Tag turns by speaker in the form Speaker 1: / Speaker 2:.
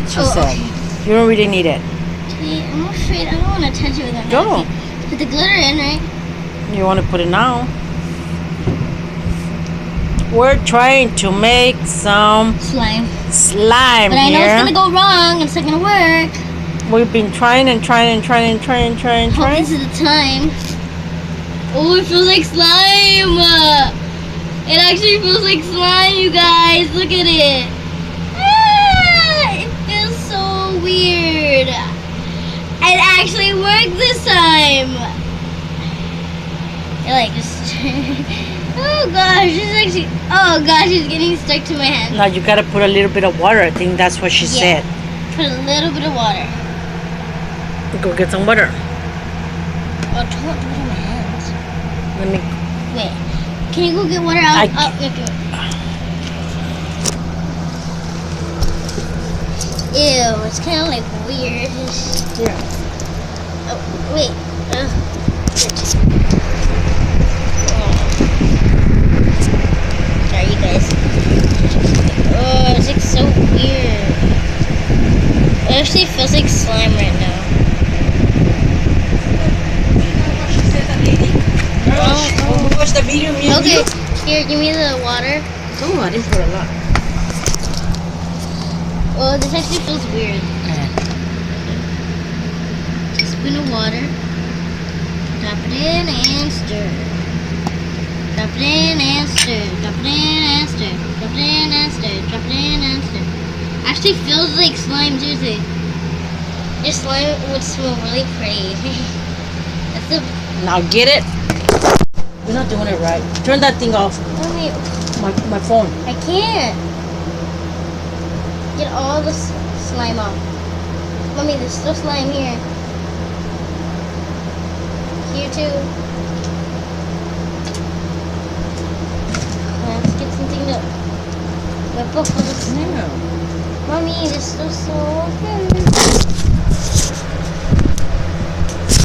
Speaker 1: She said.
Speaker 2: Okay.
Speaker 1: You don't really need it.
Speaker 2: Okay, I'm afraid I don't want to touch it with my
Speaker 1: Go.
Speaker 2: hand. Put the glitter in, right?
Speaker 1: You want to put it now? We're trying to make some
Speaker 2: Slime.
Speaker 1: slime
Speaker 2: But I know it's
Speaker 1: here.
Speaker 2: gonna go wrong. It's not gonna work.
Speaker 1: We've been trying and trying and trying and trying and trying and
Speaker 2: Hope
Speaker 1: trying.
Speaker 2: this is the time. Oh, it feels like slime. It actually feels like slime, you guys. Look at it. Ah, it feels so weird. It actually worked this time. It like just. Oh gosh, it's actually. Oh gosh, it's getting stuck to my hand.
Speaker 1: Now you gotta put a little bit of water. I think that's what she
Speaker 2: Yeah.
Speaker 1: said.
Speaker 2: Put a little bit of water.
Speaker 1: Go get some water.
Speaker 2: Oh, don't do it in my hands.
Speaker 1: Let me.
Speaker 2: Wait. Can you go get water out?
Speaker 1: I
Speaker 2: Okay. Ew, it's kind of like weird.
Speaker 1: Yeah.
Speaker 2: Oh, wait. Sorry, you guys. Oh, it's like so weird. It actually feels like slime right now.
Speaker 1: Watch the video, me and
Speaker 2: Okay,
Speaker 1: you.
Speaker 2: here, give me the water.
Speaker 1: Oh, I didn't put a lot.
Speaker 2: Oh, this actually feels weird. A spoon of water. Drop it in and stir. Drop it in and stir. Drop it in and stir. Drop it in and stir. Drop it in and stir. Actually feels like slime, seriously. This slime would smell really pretty. That's the.
Speaker 1: Now get it. You're not doing it right. Turn that thing off.
Speaker 2: Mommy,
Speaker 1: My phone.
Speaker 2: I can't. Get all the slime off. Mommy, there's still slime here. Here too. Let's get something to whip up on this.
Speaker 1: Yeah.
Speaker 2: Mommy, there's still so good.